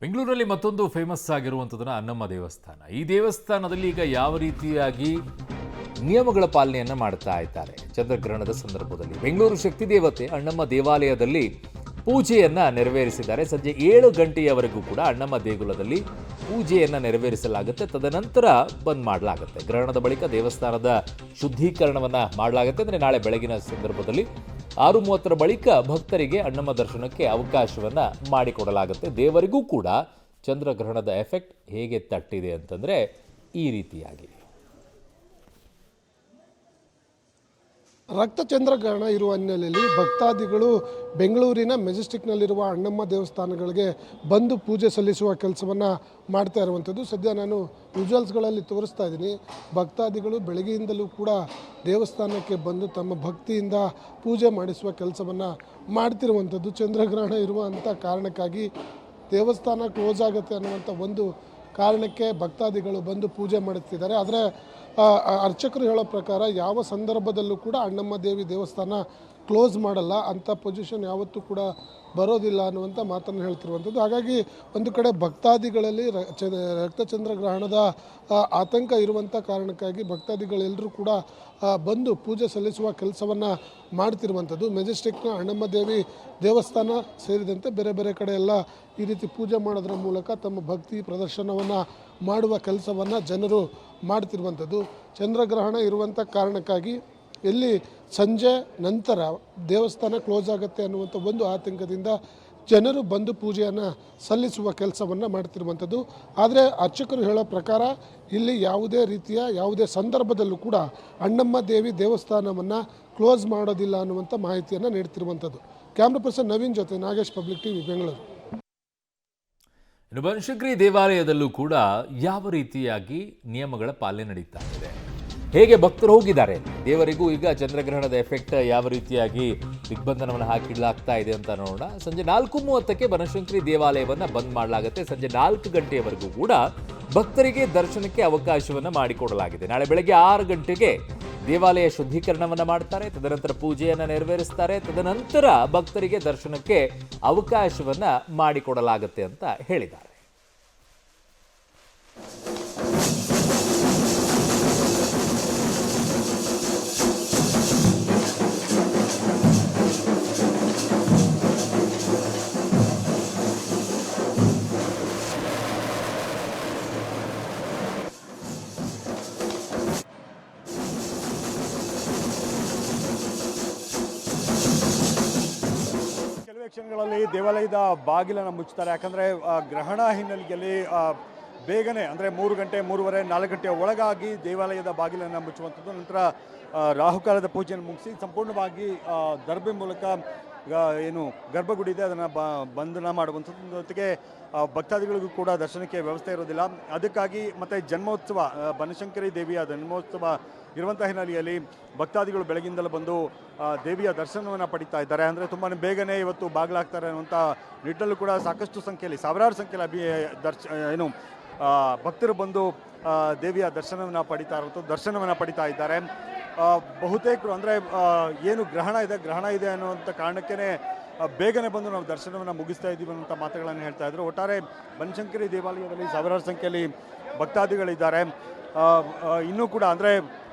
ಬೆಂಗಳೂರಲ್ಲಿ ಮತ್ತೊಂದು ಫೇಮಸ್ ಆಗಿರುವಂಥದ್ದನ್ನ ಅನ್ನಮ್ಮ ದೇವಸ್ಥಾನ. ಈ ದೇವಸ್ಥಾನದಲ್ಲಿ ಈಗ ಯಾವ ರೀತಿಯಾಗಿ ನಿಯಮಗಳ ಪಾಲನೆಯನ್ನು ಮಾಡ್ತಾ ಇದ್ದಾರೆ ಚಂದ್ರಗ್ರಹಣದ ಸಂದರ್ಭದಲ್ಲಿ. ಬೆಂಗಳೂರು ಶಕ್ತಿ ದೇವತೆ ಅಣ್ಣಮ್ಮ ದೇವಾಲಯದಲ್ಲಿ ಪೂಜೆಯನ್ನು ನೆರವೇರಿಸಿದ್ದಾರೆ. ಸಂಜೆ 7 ಗಂಟೆಯವರೆಗೂ ಕೂಡ ಅಣ್ಣಮ್ಮ ದೇಗುಲದಲ್ಲಿ ಪೂಜೆಯನ್ನು ನೆರವೇರಿಸಲಾಗುತ್ತೆ. ತದನಂತರ ಬಂದ್ ಮಾಡಲಾಗುತ್ತೆ. ಗ್ರಹಣದ ಬಳಿಕ ದೇವಸ್ಥಾನದ ಶುದ್ಧೀಕರಣವನ್ನು ಮಾಡಲಾಗುತ್ತೆ. ಅಂದರೆ ನಾಳೆ ಬೆಳಗಿನ ಸಂದರ್ಭದಲ್ಲಿ 6:30 ಬಳಿಕ ಭಕ್ತರಿಗೆ ಅಣ್ಣಮ್ಮ ದರ್ಶನಕ್ಕೆ ಅವಕಾಶವನ್ನು ಮಾಡಿಕೊಡಲಾಗುತ್ತೆ. ದೇವರಿಗೂ ಕೂಡ ಚಂದ್ರಗ್ರಹಣದ ಎಫೆಕ್ಟ್ ಹೇಗೆ ತಟ್ಟಿದೆ ಅಂತಂದರೆ ಈ ರೀತಿಯಾಗಿ. ರಕ್ತ ಚಂದ್ರಗ್ರಹಣ ಇರುವ ಹಿನ್ನೆಲೆಯಲ್ಲಿ ಭಕ್ತಾದಿಗಳು ಬೆಂಗಳೂರಿನ ಮೆಜೆಸ್ಟಿಕ್ನಲ್ಲಿರುವ ಅಣ್ಣಮ್ಮ ದೇವಸ್ಥಾನಗಳಿಗೆ ಬಂದು ಪೂಜೆ ಸಲ್ಲಿಸುವ ಕೆಲಸವನ್ನು ಮಾಡ್ತಾ ಇರುವಂಥದ್ದು. ಸದ್ಯ ನಾನು ವಿಜುವಲ್ಸ್ಗಳಲ್ಲಿ ತೋರಿಸ್ತಾ ಇದ್ದೀನಿ. ಭಕ್ತಾದಿಗಳು ಬೆಳಗ್ಗೆಯಿಂದಲೂ ಕೂಡ ದೇವಸ್ಥಾನಕ್ಕೆ ಬಂದು ತಮ್ಮ ಭಕ್ತಿಯಿಂದ ಪೂಜೆ ಮಾಡಿಸುವ ಕೆಲಸವನ್ನು ಮಾಡ್ತಿರುವಂಥದ್ದು. ಚಂದ್ರಗ್ರಹಣ ಇರುವಂಥ ಕಾರಣಕ್ಕಾಗಿ ದೇವಸ್ಥಾನ ಕ್ಲೋಸ್ ಆಗುತ್ತೆ ಅನ್ನುವಂಥ ಒಂದು ಕಾರಣಕ್ಕೆ ಭಕ್ತಾದಿಗಳು ಬಂದು ಪೂಜೆ ಮಾಡುತ್ತಿದ್ದಾರೆ. ಆದರೆ ಅರ್ಚಕರು ಹೇಳೋ ಪ್ರಕಾರ ಯಾವ ಸಂದರ್ಭದಲ್ಲೂ ಕೂಡ ಅಣ್ಣಮ್ಮ ದೇವಿ ದೇವಸ್ಥಾನ ಕ್ಲೋಸ್ ಮಾಡಲ್ಲ, ಅಂಥ ಪೊಸಿಷನ್ ಯಾವತ್ತೂ ಕೂಡ ಬರೋದಿಲ್ಲ ಅನ್ನುವಂಥ ಮಾತನ್ನು ಹೇಳ್ತಿರುವಂಥದ್ದು. ಹಾಗಾಗಿ ಒಂದು ಕಡೆ ಭಕ್ತಾದಿಗಳಲ್ಲಿ ರಕ್ತಚಂದ್ರಗ್ರಹಣದ ಆತಂಕ ಇರುವಂಥ ಕಾರಣಕ್ಕಾಗಿ ಭಕ್ತಾದಿಗಳೆಲ್ಲರೂ ಕೂಡ ಬಂದು ಪೂಜೆ ಸಲ್ಲಿಸುವ ಕೆಲಸವನ್ನು ಮಾಡ್ತಿರುವಂಥದ್ದು. ಮೆಜೆಸ್ಟಿಕ್ನ ಅಣ್ಣಮ್ಮ ದೇವಿ ದೇವಸ್ಥಾನ ಸೇರಿದಂತೆ ಬೇರೆ ಬೇರೆ ಕಡೆ ಎಲ್ಲ ಈ ರೀತಿ ಪೂಜೆ ಮಾಡೋದ್ರ ಮೂಲಕ ತಮ್ಮ ಭಕ್ತಿ ಪ್ರದರ್ಶನವನ್ನು ಮಾಡುವ ಕೆಲಸವನ್ನು ಜನರು ಮಾಡ್ತಿರುವಂಥದ್ದು. ಚಂದ್ರಗ್ರಹಣ ಇರುವಂಥ ಕಾರಣಕ್ಕಾಗಿ ಎಲ್ಲಿ ಸಂಜೆ ನಂತರ ದೇವಸ್ಥಾನ ಕ್ಲೋಸ್ ಆಗುತ್ತೆ ಅನ್ನುವಂಥ ಒಂದು ಆತಂಕದಿಂದ ಜನರು ಬಂದು ಪೂಜೆಯನ್ನು ಸಲ್ಲಿಸುವ ಕೆಲಸವನ್ನು ಮಾಡ್ತಿರುವಂಥದ್ದು. ಆದರೆ ಅರ್ಚಕರು ಹೇಳೋ ಪ್ರಕಾರ ಇಲ್ಲಿ ಯಾವುದೇ ಸಂದರ್ಭದಲ್ಲೂ ಕೂಡ ಅಣ್ಣಮ್ಮ ದೇವಿ ದೇವಸ್ಥಾನವನ್ನು ಕ್ಲೋಸ್ ಮಾಡೋದಿಲ್ಲ ಅನ್ನುವಂಥ ಮಾಹಿತಿಯನ್ನು ನೀಡ್ತಿರುವಂಥದ್ದು. ಕ್ಯಾಮ್ರಾ ಪರ್ಸನ್ ನವೀನ್ ಜೊತೆ ನಾಗೇಶ್, ಪಬ್ಲಿಕ್ ಟಿವಿ, ಬೆಂಗಳೂರು. ಇನ್ನು ಬನಶಂಕರಿ ದೇವಾಲಯದಲ್ಲೂ ಕೂಡ ಯಾವ ರೀತಿಯಾಗಿ ನಿಯಮಗಳ ಪಾಲನೆ ನಡೀತಾ ಇದೆ, ಹೇಗೆ ಭಕ್ತರು ಹೋಗಿದ್ದಾರೆ, ದೇವರಿಗೂ ಈಗ ಚಂದ್ರಗ್ರಹಣದ ಎಫೆಕ್ಟ್ ಯಾವ ರೀತಿಯಾಗಿ ದಿಗ್ಬಂಧನವನ್ನು ಹಾಕಿಡಲಾಗ್ತಾ ಇದೆ ಅಂತ ನೋಡೋಣ. ಸಂಜೆ 4:30ಕ್ಕೆ ಬನಶಂಕರಿ ದೇವಾಲಯವನ್ನು ಬಂದ್ ಮಾಡಲಾಗುತ್ತೆ. ಸಂಜೆ 4 ಗಂಟೆಯವರೆಗೂ ಕೂಡ ಭಕ್ತರಿಗೆ ದರ್ಶನಕ್ಕೆ ಅವಕಾಶವನ್ನು ಮಾಡಿಕೊಡಲಾಗಿದೆ. ನಾಳೆ ಬೆಳಗ್ಗೆ 6 ಗಂಟೆಗೆ ದೇವಾಲಯ ಶುದ್ಧೀಕರಣವನ್ನು ಮಾಡ್ತಾರೆ. ತದನಂತರ ಪೂಜೆಯನ್ನು ನೆರವೇರಿಸ್ತಾರೆ. ತದನಂತರ ಭಕ್ತರಿಗೆ ದರ್ಶನಕ್ಕೆ ಅವಕಾಶವನ್ನು ಮಾಡಿಕೊಡಲಾಗುತ್ತೆ ಅಂತ ಹೇಳಿದ್ದಾರೆ. ಕ್ಷಣಗಳಲ್ಲಿ ದೇವಾಲಯದ ಬಾಗಿಲನ್ನು ಮುಚ್ಚುತ್ತಾರೆ. ಯಾಕಂದರೆ ಗ್ರಹಣ ಹಿನ್ನೆಲೆಯಲ್ಲಿ ಬೇಗನೆ ಅಂದರೆ 3 ಗಂಟೆ, 3:30, 4 ಗಂಟೆಯ ಒಳಗಾಗಿ ದೇವಾಲಯದ ಬಾಗಿಲನ್ನು ಮುಚ್ಚುವಂಥದ್ದು. ನಂತರ ರಾಹುಕಾಲದ ಪೂಜೆಯನ್ನು ಮುಗಿಸಿ ಸಂಪೂರ್ಣವಾಗಿ ದರ್ಬೆ ಮೂಲಕ ಏನು ಗರ್ಭಗುಡಿ ಇದೆ ಅದನ್ನು ಬಂಧನ ಮಾಡುವಂಥದ್ದು. ಜೊತೆಗೆ ಭಕ್ತಾದಿಗಳಿಗೂ ಕೂಡ ದರ್ಶನಕ್ಕೆ ವ್ಯವಸ್ಥೆ ಇರೋದಿಲ್ಲ. ಅದಕ್ಕಾಗಿ ಮತ್ತು ಜನ್ಮೋತ್ಸವ, ಬನಶಂಕರಿ ದೇವಿಯ ಜನ್ಮೋತ್ಸವ ಇರುವಂಥ ಹಿನ್ನೆಲೆಯಲ್ಲಿ ಭಕ್ತಾದಿಗಳು ಬೆಳಗಿಂದಲೂ ಬಂದು ದೇವಿಯ ದರ್ಶನವನ್ನು ಪಡಿತಾ ಇದ್ದಾರೆ. ಅಂದರೆ ತುಂಬಾ ಬೇಗನೆ ಇವತ್ತು ಬಾಗಿಲಾಗ್ತಾರೆ ಅನ್ನುವಂಥ ನಿಟ್ಟಲ್ಲೂ ಕೂಡ ಸಾಕಷ್ಟು ಸಂಖ್ಯೆಯಲ್ಲಿ, ಸಾವಿರಾರು ಸಂಖ್ಯೆಯಲ್ಲಿ ಭಕ್ತರು ಬಂದು ದೇವಿಯ ದರ್ಶನವನ್ನು ಪಡಿತಾ ಇದ್ದಾರೆ. ಬಹುತೇಕರು ಅಂದರೆ ಏನು ಗ್ರಹಣ ಇದೆ ಅನ್ನುವಂಥ ಕಾರಣಕ್ಕೇ ಬೇಗನೆ ಬಂದು ನಾವು ದರ್ಶನವನ್ನು ಮುಗಿಸ್ತಾ ಇದ್ದೀವಿ ಅನ್ನುವಂಥ ಮಾತುಗಳನ್ನು ಹೇಳ್ತಾ ಇದ್ರು. ಒಟ್ಟಾರೆ ಬನಶಂಕರಿ ದೇವಾಲಯದಲ್ಲಿ ಸಾವಿರಾರು ಸಂಖ್ಯೆಯಲ್ಲಿ ಭಕ್ತಾದಿಗಳಿದ್ದಾರೆ. ಇನ್ನೂ ಕೂಡ ಅಂದರೆ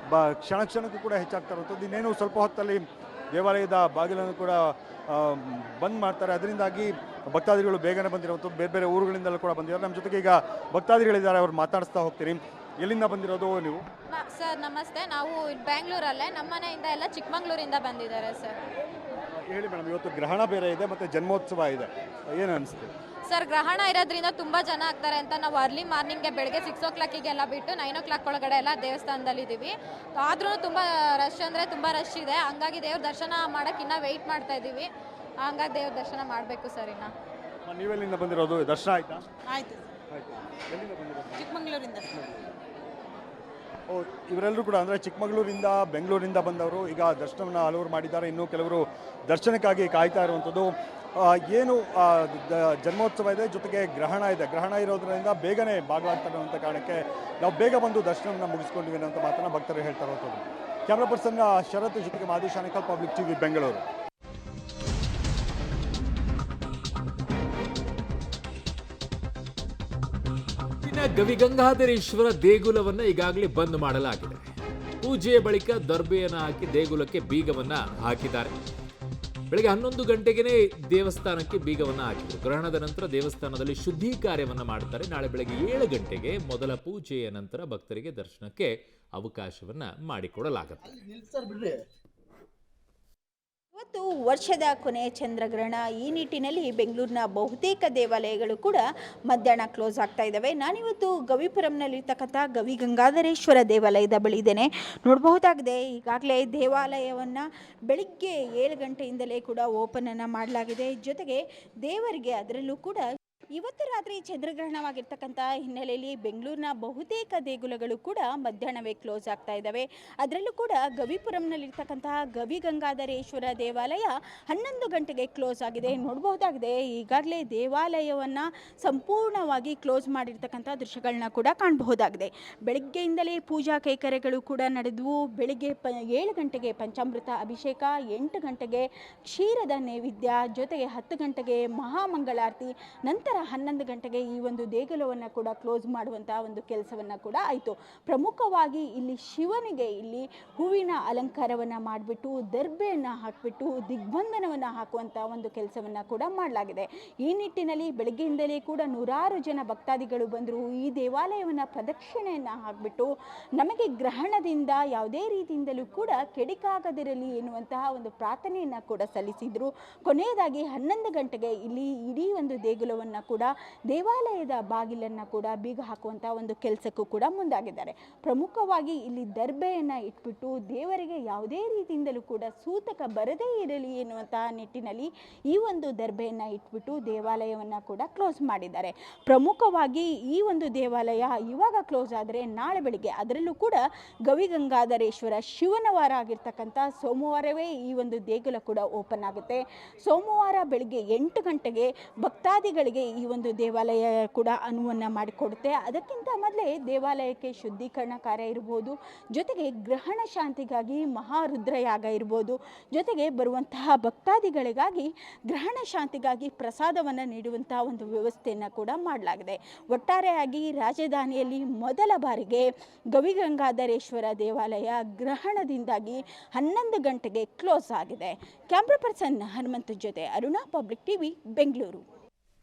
ಕ್ಷಣಕ್ಕೂ ಕೂಡ ಹೆಚ್ಚಾಗ್ತಾ ಇರುವಂಥದ್ದು. ಇನ್ನೇನು ಸ್ವಲ್ಪ ಹೊತ್ತಲ್ಲಿ ದೇವಾಲಯದ ಬಾಗಿಲನ್ನು ಕೂಡ ಬಂದ್ ಮಾಡ್ತಾರೆ. ಅದರಿಂದಾಗಿ ಭಕ್ತಾದಿಗಳು ಬೇಗನೆ ಬಂದಿರುವಂಥದ್ದು. ಬೇರೆ ಬೇರೆ ಊರುಗಳಿಂದಲೂ ಕೂಡ ಬಂದಿದ್ದಾರೆ. ನಮ್ಮ ಜೊತೆಗೆ ಈಗ ಭಕ್ತಾದಿಗಳಿದ್ದಾರೆ, ಅವ್ರು ಮಾತಾಡಿಸ್ತಾ ಹೋಗ್ತೀರಿ. ಎಲ್ಲಿಂದ ಬಂದಿರೋದು ನೀವು? ಸರ್ ನಮಸ್ತೆ, ನಾವು ಬ್ಯಾಂಗ್ಳೂರಲ್ಲೇ, ನಮ್ಮ ಮನೆಯಿಂದ ಎಲ್ಲ ಚಿಕ್ಕಮಂಗ್ಳೂರಿಂದ ಬಂದಿದ್ದಾರೆ ಸರ್. ಹೇಳಿ ಮೇಡಮ್, ಇವತ್ತು ಗ್ರಹಣ ಬೇರೆ ಇದೆ ಮತ್ತು ಜನ್ಮೋತ್ಸವ ಇದೆ, ಏನು ಅನಿಸ್ತು? ಸರ್, ಗ್ರಹಣ ಇರೋದ್ರಿಂದ ತುಂಬ ಜನ ಆಗ್ತಾರೆ ಅಂತ ನಾವು ಅರ್ಲಿ ಮಾರ್ನಿಂಗ್ಗೆ ಬೆಳಗ್ಗೆ 6 o'clockಗೆಲ್ಲ ಬಿಟ್ಟು 9 o'clock ಒಳಗಡೆ ಎಲ್ಲ ದೇವಸ್ಥಾನದಲ್ಲಿ ಇದ್ದೀವಿ. ಆದ್ರೂ ತುಂಬ ರಶ್ ಅಂದರೆ ತುಂಬ ರಶ್ ಇದೆ. ಹಂಗಾಗಿ ದೇವ್ರ ದರ್ಶನ ಮಾಡೋಕ್ಕೆ ಇನ್ನೂ ವೆಯ್ಟ್ ಮಾಡ್ತಾ ಇದ್ದೀವಿ. ಹಂಗಾಗಿ ದೇವ್ರ ದರ್ಶನ ಮಾಡಬೇಕು ಸರ್. ಇನ್ನು ನೀವೆಲ್ಲಿಂದ ಬಂದಿರೋದು? ದರ್ಶನ ಆಯ್ತಾ? ಆಯಿತು. ಎಲ್ಲಿಂದ ಬಂದಿರೋದು? ಚಿಕ್ಕಮಂಗ್ಳೂರಿಂದ. ಇವರೆಲ್ಲರೂ ಕೂಡ ಅಂದರೆ ಚಿಕ್ಕಮಗಳೂರಿಂದ, ಬೆಂಗಳೂರಿಂದ ಬಂದವರು ಈಗ ದರ್ಶನವನ್ನು ಹಲವರು ಮಾಡಿದ್ದಾರೆ. ಇನ್ನೂ ಕೆಲವರು ದರ್ಶನಕ್ಕಾಗಿ ಕಾಯ್ತಾ ಇರುವಂಥದ್ದು. ಏನು ಜನ್ಮೋತ್ಸವ ಇದೆ, ಜೊತೆಗೆ ಗ್ರಹಣ ಇರೋದ್ರಿಂದ ಬೇಗನೆ ಬಾಗಿಲಾಗ್ತಾರೆ ಅನ್ನೋಂಥ ಕಾರಣಕ್ಕೆ ನಾವು ಬೇಗ ಬಂದು ದರ್ಶನವನ್ನು ಮುಗಿಸ್ಕೊಂಡಿವಿ ಅನ್ನೋಂಥ ಮಾತನ್ನು ಭಕ್ತರು ಹೇಳ್ತಾ ಇರುವಂಥದ್ದು. ಕ್ಯಾಮ್ರಾ ಪರ್ಸನ್ ಶರತ್ ಜೊತೆಗೆ ಮಾದೇಶ್ ಆನೇಕಲ್, ಪಬ್ಲಿಕ್ ಟಿವಿ, ಬೆಂಗಳೂರು. ಇನ್ನು ಗವಿಗಂಗಾಧರೇಶ್ವರ ದೇಗುಲವನ್ನು ಈಗಾಗಲೇ ಬಂದ್ ಮಾಡಲಾಗಿದೆ. ಪೂಜೆಯ ಬಳಿಕ ದರ್ಬೆಯನ್ನು ಹಾಕಿ ದೇಗುಲಕ್ಕೆ ಬೀಗವನ್ನ ಹಾಕಿದ್ದಾರೆ. ಬೆಳಗ್ಗೆ 11 ಗಂಟೆಗೆ ದೇವಸ್ಥಾನಕ್ಕೆ ಬೀಗವನ್ನ ಹಾಕಿದರು. ಗ್ರಹಣದ ನಂತರ ದೇವಸ್ಥಾನದಲ್ಲಿ ಶುದ್ಧಿ ಕಾರ್ಯವನ್ನ ಮಾಡ್ತಾರೆ. ನಾಳೆ ಬೆಳಗ್ಗೆ 7 ಗಂಟೆಗೆ ಮೊದಲ ಪೂಜೆಯ ನಂತರ ಭಕ್ತರಿಗೆ ದರ್ಶನಕ್ಕೆ ಅವಕಾಶವನ್ನ ಮಾಡಿಕೊಡಲಾಗುತ್ತೆ. ಇವತ್ತು ವರ್ಷದ ಕೊನೆಯ ಚಂದ್ರಗ್ರಹಣ. ಈ ನಿಟ್ಟಿನಲ್ಲಿ ಬೆಂಗಳೂರಿನ ಬಹುತೇಕ ದೇವಾಲಯಗಳು ಕೂಡ ಮಧ್ಯಾಹ್ನ ಕ್ಲೋಸ್ ಆಗ್ತಾ ಇದ್ದಾವೆ. ನಾನಿವತ್ತು ಗವಿಪುರಂನಲ್ಲಿರ್ತಕ್ಕಂಥ ಗವಿಗಂಗಾಧರೇಶ್ವರ ದೇವಾಲಯದ ಬಳಿ ಇದ್ದೇನೆ. ನೋಡಬಹುದಾಗಿದೆ, ಈಗಾಗಲೇ ದೇವಾಲಯವನ್ನು ಬೆಳಿಗ್ಗೆ 7 ಗಂಟೆಯಿಂದಲೇ ಕೂಡ ಓಪನನ್ನು ಮಾಡಲಾಗಿದೆ. ಜೊತೆಗೆ ದೇವರಿಗೆ ಅದರಲ್ಲೂ ಕೂಡ ಇವತ್ತು ರಾತ್ರಿ ಚಂದ್ರಗ್ರಹಣವಾಗಿರ್ತಕ್ಕಂಥ ಹಿನ್ನೆಲೆಯಲ್ಲಿ ಬೆಂಗಳೂರಿನ ಬಹುತೇಕ ದೇಗುಲಗಳು ಕೂಡ ಮಧ್ಯಾಹ್ನವೇ ಕ್ಲೋಸ್ ಆಗ್ತಾ ಇದ್ದಾವೆ. ಅದರಲ್ಲೂ ಕೂಡ ಗವಿಪುರಂನಲ್ಲಿರ್ತಕ್ಕಂತಹ ಗವಿಗಂಗಾಧರೇಶ್ವರ ದೇವಾಲಯ 11 ಗಂಟೆಗೆ ಕ್ಲೋಸ್ ಆಗಿದೆ. ನೋಡಬಹುದಾಗಿದೆ, ಈಗಾಗಲೇ ದೇವಾಲಯವನ್ನು ಸಂಪೂರ್ಣವಾಗಿ ಕ್ಲೋಸ್ ಮಾಡಿರ್ತಕ್ಕಂಥ ದೃಶ್ಯಗಳನ್ನ ಕೂಡ ಕಾಣಬಹುದಾಗಿದೆ. ಬೆಳಗ್ಗೆಯಿಂದಲೇ ಪೂಜಾ ಕೈಕರ್ಯಗಳು ಕೂಡ ನಡೆದವು. ಬೆಳಿಗ್ಗೆ 7 ಗಂಟೆಗೆ ಪಂಚಾಮೃತ ಅಭಿಷೇಕ, 8 ಗಂಟೆಗೆ ಕ್ಷೀರದ ನೈವೇದ್ಯ, ಜೊತೆಗೆ 10 ಗಂಟೆಗೆ ಮಹಾಮಂಗಳಾರತಿ, ನಂತರ 11 ಗಂಟೆಗೆ ಈ ಒಂದು ದೇಗುಲವನ್ನು ಕೂಡ ಕ್ಲೋಸ್ ಮಾಡುವಂತಹ ಒಂದು ಕೆಲಸವನ್ನು ಕೂಡ ಆಯಿತು. ಪ್ರಮುಖವಾಗಿ ಇಲ್ಲಿ ಶಿವನಿಗೆ ಇಲ್ಲಿ ಹೂವಿನ ಅಲಂಕಾರವನ್ನು ಮಾಡಿಬಿಟ್ಟು ದರ್ಬೆಯನ್ನು ಹಾಕಿಬಿಟ್ಟು ದಿಗ್ಬಂಧನವನ್ನು ಹಾಕುವಂಥ ಒಂದು ಕೆಲಸವನ್ನು ಕೂಡ ಮಾಡಲಾಗಿದೆ. ಈ ನಿಟ್ಟಿನಲ್ಲಿ ಬೆಳಗ್ಗೆಯಿಂದಲೇ ಕೂಡ ನೂರಾರು ಜನ ಭಕ್ತಾದಿಗಳು ಬಂದರು. ಈ ದೇವಾಲಯವನ್ನು ಪ್ರದಕ್ಷಿಣೆಯನ್ನು ಹಾಕಿಬಿಟ್ಟು ನಮಗೆ ಗ್ರಹಣದಿಂದ ಯಾವುದೇ ರೀತಿಯಿಂದಲೂ ಕೂಡ ಕೆಡಿಕಾಗದಿರಲಿ ಎನ್ನುವಂತಹ ಒಂದು ಪ್ರಾರ್ಥನೆಯನ್ನು ಕೂಡ ಸಲ್ಲಿಸಿದರು. ಕೊನೆಯದಾಗಿ 11 ಗಂಟೆಗೆ ಇಲ್ಲಿ ಇಡೀ ಒಂದು ದೇಗುಲವನ್ನು ಕೂಡ ದೇವಾಲಯದ ಬಾಗಿಲನ್ನು ಕೂಡ ಬೀಗ ಹಾಕುವಂಥ ಒಂದು ಕೆಲಸಕ್ಕೂ ಕೂಡ ಮುಂದಾಗಿದ್ದಾರೆ. ಪ್ರಮುಖವಾಗಿ ಇಲ್ಲಿ ದರ್ಬೆಯನ್ನು ಇಟ್ಬಿಟ್ಟು ದೇವರಿಗೆ ಯಾವುದೇ ರೀತಿಯಿಂದಲೂ ಕೂಡ ಸೂತಕ ಬರದೇ ಇರಲಿ ಎನ್ನುವಂತಹ ನಿಟ್ಟಿನಲ್ಲಿ ಈ ಒಂದು ದರ್ಬೆಯನ್ನು ಇಟ್ಬಿಟ್ಟು ದೇವಾಲಯವನ್ನು ಕೂಡ ಕ್ಲೋಸ್ ಮಾಡಿದ್ದಾರೆ. ಪ್ರಮುಖವಾಗಿ ಈ ಒಂದು ದೇವಾಲಯ ಇವಾಗ ಕ್ಲೋಸ್ ಆದರೆ ನಾಳೆ ಬೆಳಿಗ್ಗೆ ಅದರಲ್ಲೂ ಕೂಡ ಗವಿಗಂಗಾಧರೇಶ್ವರ ಶಿವನ ವಾರ ಆಗಿರ್ತಕ್ಕಂಥ ಸೋಮವಾರವೇ ಈ ಒಂದು ದೇಗುಲ ಕೂಡ ಓಪನ್ ಆಗುತ್ತೆ. ಸೋಮವಾರ ಬೆಳಿಗ್ಗೆ 8 ಗಂಟೆಗೆ ಭಕ್ತಾದಿಗಳಿಗೆ ಈ ಒಂದು ದೇವಾಲಯ ಕೂಡ ಅನುವನ್ನು ಮಾಡಿಕೊಡುತ್ತೆ. ಅದಕ್ಕಿಂತ ಮೊದಲೇ ದೇವಾಲಯಕ್ಕೆ ಶುದ್ಧೀಕರಣ ಕಾರ್ಯ ಇರ್ಬೋದು, ಜೊತೆಗೆ ಗ್ರಹಣ ಶಾಂತಿಗಾಗಿ ಮಹಾರುದ್ರಯಾಗ ಇರ್ಬೋದು, ಜೊತೆಗೆ ಬರುವಂತಹ ಭಕ್ತಾದಿಗಳಿಗಾಗಿ ಗ್ರಹಣ ಶಾಂತಿಗಾಗಿ ಪ್ರಸಾದವನ್ನು ನೀಡುವಂತಹ ಒಂದು ವ್ಯವಸ್ಥೆಯನ್ನು ಕೂಡ ಮಾಡಲಾಗಿದೆ. ಒಟ್ಟಾರೆಯಾಗಿ ರಾಜಧಾನಿಯಲ್ಲಿ ಮೊದಲ ಬಾರಿಗೆ ಗವಿಗಂಗಾಧರೇಶ್ವರ ದೇವಾಲಯ ಗ್ರಹಣದಿಂದಾಗಿ 11 ಗಂಟೆಗೆ ಕ್ಲೋಸ್ ಆಗಿದೆ. ಕ್ಯಾಮ್ರಾ ಪರ್ಸನ್ ಹನುಮಂತ ಜೊತೆ ಅರುಣಾ, ಪಬ್ಲಿಕ್ ಟಿವಿ, ಬೆಂಗಳೂರು.